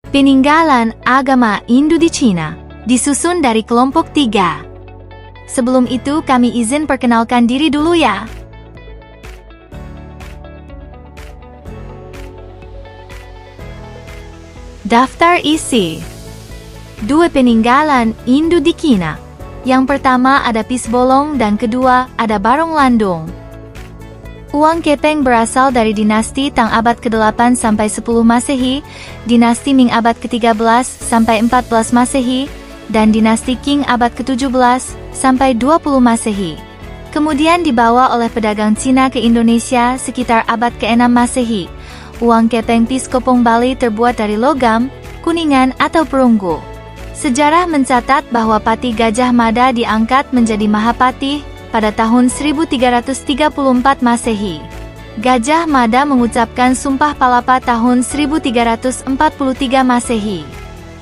Peninggalan agama Hindu di Cina, disusun dari kelompok 3. Sebelum itu kami izin perkenalkan diri dulu ya. Daftar isi. 2 peninggalan Hindu di Cina. Yang pertama ada Pisbolong dan kedua ada Barong Landung. Uang kepeng berasal dari dinasti Tang abad ke-8 sampai 10 Masehi, dinasti Ming abad ke-13 sampai 14 Masehi, dan dinasti Qing abad ke-17 sampai 20 Masehi. Kemudian dibawa oleh pedagang Cina ke Indonesia sekitar abad ke-6 Masehi. Uang kepeng Piskopong Bali terbuat dari logam, kuningan atau perunggu. Sejarah mencatat bahwa Pati Gajah Mada diangkat menjadi Mahapati pada tahun 1334 Masehi. Gajah Mada mengucapkan Sumpah Palapa tahun 1343 Masehi.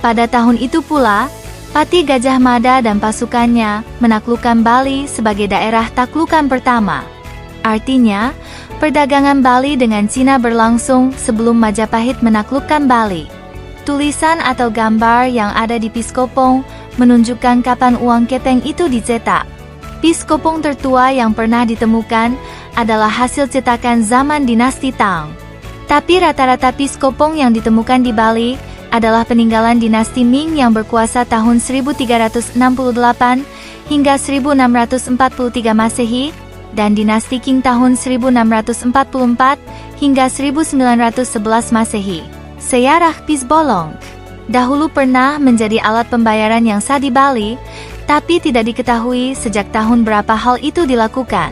Pada tahun itu pula, Pati Gajah Mada dan pasukannya menaklukkan Bali sebagai daerah taklukan pertama. Artinya, perdagangan Bali dengan Cina berlangsung sebelum Majapahit menaklukkan Bali. Tulisan atau gambar yang ada di Piskopong menunjukkan kapan uang kepeng itu dicetak. Piskopong tertua yang pernah ditemukan adalah hasil cetakan zaman dinasti Tang. Tapi rata-rata Piskopong yang ditemukan di Bali adalah peninggalan dinasti Ming yang berkuasa tahun 1368 hingga 1643 Masehi, dan dinasti Qing tahun 1644 hingga 1911 Masehi. Sejarah Pisbolong dahulu pernah menjadi alat pembayaran yang sah di Bali, tapi tidak diketahui sejak tahun berapa hal itu dilakukan.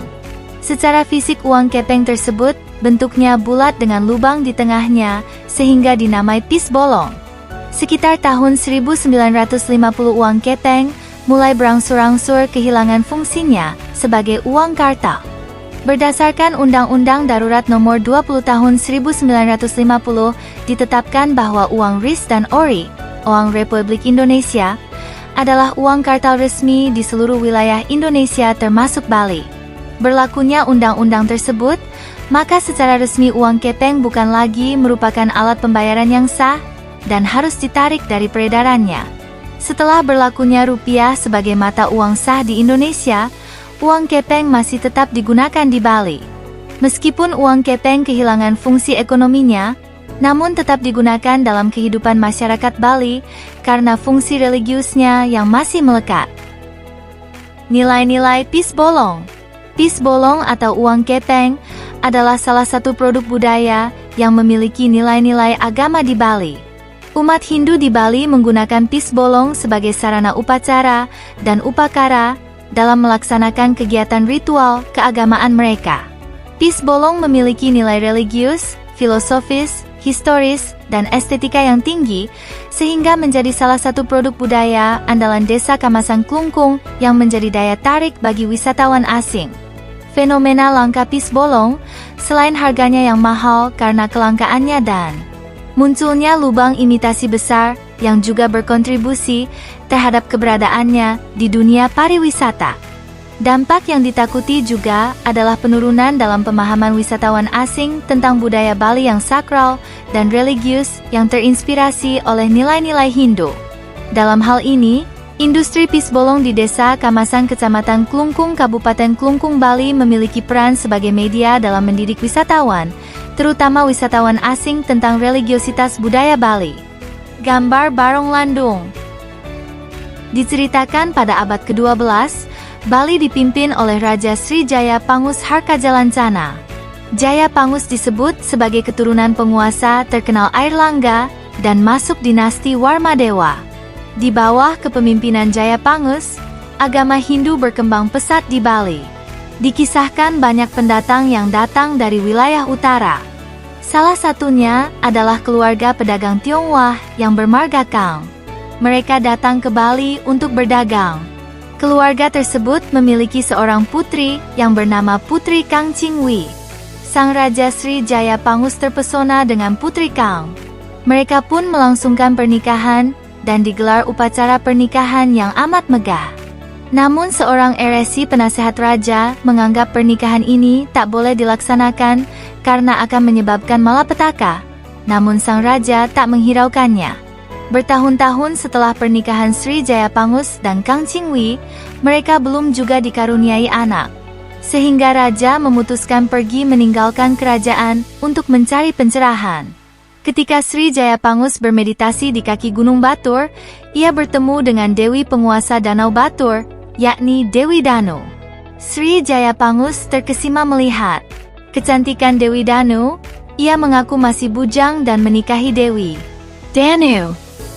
Secara fisik uang kepeng tersebut bentuknya bulat dengan lubang di tengahnya sehingga dinamai Pisbolong. Sekitar tahun 1950 uang kepeng mulai berangsur-angsur kehilangan fungsinya sebagai uang kartal. Berdasarkan Undang-Undang Darurat Nomor 20 Tahun 1950 ditetapkan bahwa uang RIS dan ORI, Uang Republik Indonesia, adalah uang kartal resmi di seluruh wilayah Indonesia termasuk Bali. Berlakunya undang-undang tersebut, maka secara resmi uang kepeng bukan lagi merupakan alat pembayaran yang sah dan harus ditarik dari peredarannya. Setelah berlakunya rupiah sebagai mata uang sah di Indonesia, uang kepeng masih tetap digunakan di Bali. Meskipun uang kepeng kehilangan fungsi ekonominya, namun tetap digunakan dalam kehidupan masyarakat Bali karena fungsi religiusnya yang masih melekat. Nilai-nilai Pisbolong. Pisbolong atau uang kepeng adalah salah satu produk budaya yang memiliki nilai-nilai agama di Bali. Umat Hindu di Bali menggunakan Pisbolong sebagai sarana upacara dan upakara dalam melaksanakan kegiatan ritual keagamaan mereka. Pisbolong memiliki nilai religius, filosofis, historis, dan estetika yang tinggi, sehingga menjadi salah satu produk budaya andalan desa Kamasang Klungkung yang menjadi daya tarik bagi wisatawan asing. Fenomena langka Pisbolong, selain harganya yang mahal karena kelangkaannya dan munculnya lubang imitasi besar yang juga berkontribusi terhadap keberadaannya di dunia pariwisata. Dampak yang ditakuti juga adalah penurunan dalam pemahaman wisatawan asing tentang budaya Bali yang sakral dan religius yang terinspirasi oleh nilai-nilai Hindu. Dalam hal ini, industri Pisbolong di Desa Kamasang Kecamatan Klungkung Kabupaten Klungkung Bali memiliki peran sebagai media dalam mendidik wisatawan, terutama wisatawan asing tentang religiositas budaya Bali. Gambar Barong Landung. Diceritakan pada abad ke-12, Bali dipimpin oleh Raja Sri Jaya Pangus Harkajalancana. Jaya Pangus disebut sebagai keturunan penguasa terkenal Airlangga dan masuk dinasti Warmadewa. Di bawah kepemimpinan Jaya Pangus, agama Hindu berkembang pesat di Bali. Dikisahkan banyak pendatang yang datang dari wilayah utara. Salah satunya adalah keluarga pedagang Tionghoa yang bermarga Kang. Mereka datang ke Bali untuk berdagang. Keluarga tersebut memiliki seorang putri yang bernama Putri Kang Chingwi. Sang Raja Sri Jaya Pangus terpesona dengan Putri Kang. Mereka pun melangsungkan pernikahan dan digelar upacara pernikahan yang amat megah. Namun seorang eresi penasehat raja menganggap pernikahan ini tak boleh dilaksanakan karena akan menyebabkan malapetaka. Namun sang raja tak menghiraukannya. Bertahun-tahun setelah pernikahan Sri Jayapangus dan Kang Qingwei, mereka belum juga dikaruniai anak. Sehingga raja memutuskan pergi meninggalkan kerajaan untuk mencari pencerahan. Ketika Sri Jayapangus bermeditasi di kaki Gunung Batur, ia bertemu dengan Dewi penguasa Danau Batur, yakni Dewi Danu. Sri Jayapangus terkesima melihat kecantikan Dewi Danu. Ia mengaku masih bujang dan menikahi Dewi Danu.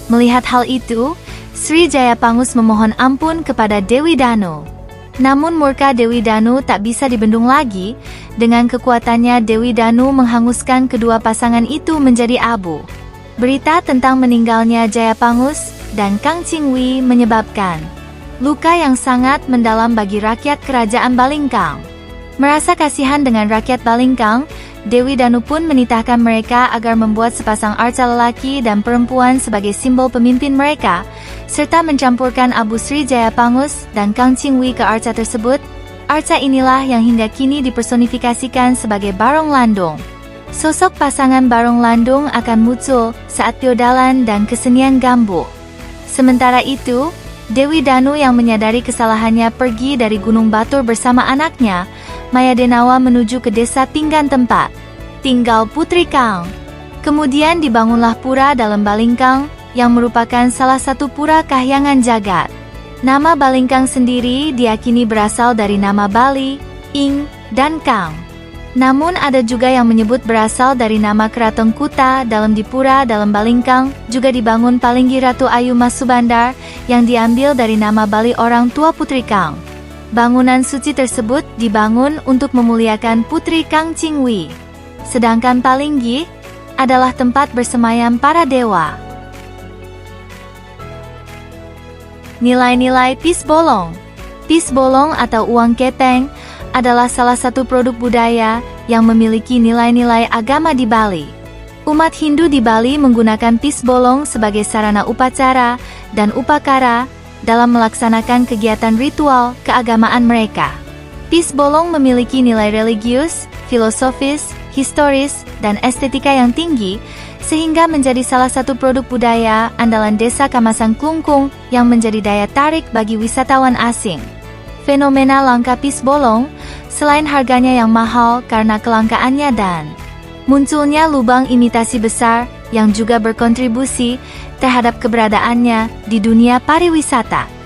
Melihat hal itu, Sri Jayapangus memohon ampun kepada Dewi Danu. Namun murka Dewi Danu tak bisa dibendung lagi. Dengan kekuatannya Dewi Danu menghanguskan kedua pasangan itu menjadi abu. Berita tentang meninggalnya Jayapangus dan Kang Qingwei menyebabkan luka yang sangat mendalam bagi rakyat kerajaan Balingkang. Merasa kasihan dengan rakyat Balingkang, Dewi Danu pun menitahkan mereka agar membuat sepasang arca lelaki dan perempuan sebagai simbol pemimpin mereka, serta mencampurkan abu Sri Jayapangus dan Kang Qingwei ke arca tersebut. Arca inilah yang hingga kini dipersonifikasikan sebagai Barong Landung. Sosok pasangan Barong Landung akan muncul saat feodalan dan kesenian gambuk. Sementara itu, Dewi Danu yang menyadari kesalahannya pergi dari Gunung Batur bersama anaknya, Mayadenawa, menuju ke desa Pinggan tempat tinggal Putri Kang. Kemudian dibangunlah pura dalam Balingkang, yang merupakan salah satu pura kahyangan jagat. Nama Balingkang sendiri diyakini berasal dari nama Bali, Ing, dan Kang. Namun ada juga yang menyebut berasal dari nama Keraton Kuta dalam di pura dalam Balingkang, juga dibangun Palinggi Ratu Ayu Masubandar, yang diambil dari nama Bali orang tua Putri Kang. Bangunan suci tersebut dibangun untuk memuliakan Putri Kang Qingwei. Sedangkan Palinggi adalah tempat bersemayam para dewa. Nilai-nilai pis bolong. Pis bolong atau uang kepeng adalah salah satu produk budaya yang memiliki nilai-nilai agama di Bali. Umat Hindu di Bali menggunakan pis bolong sebagai sarana upacara dan upakara dalam melaksanakan kegiatan ritual keagamaan mereka. Pis bolong memiliki nilai religius, filosofis, historis, dan estetika yang tinggi, sehingga menjadi salah satu produk budaya andalan desa Kamasang Klungkung yang menjadi daya tarik bagi wisatawan asing. Fenomena langka pis bolong, selain harganya yang mahal karena kelangkaannya dan munculnya lubang imitasi besar yang juga berkontribusi terhadap keberadaannya di dunia pariwisata.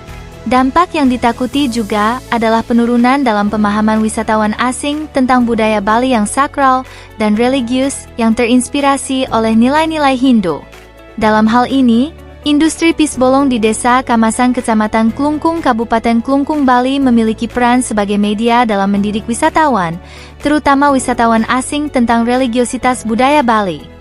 Dampak yang ditakuti juga adalah penurunan dalam pemahaman wisatawan asing tentang budaya Bali yang sakral dan religius yang terinspirasi oleh nilai-nilai Hindu. Dalam hal ini, industri pis bolong di desa Kamasang Kecamatan Klungkung Kabupaten Klungkung Bali memiliki peran sebagai media dalam mendidik wisatawan, terutama wisatawan asing tentang religiositas budaya Bali.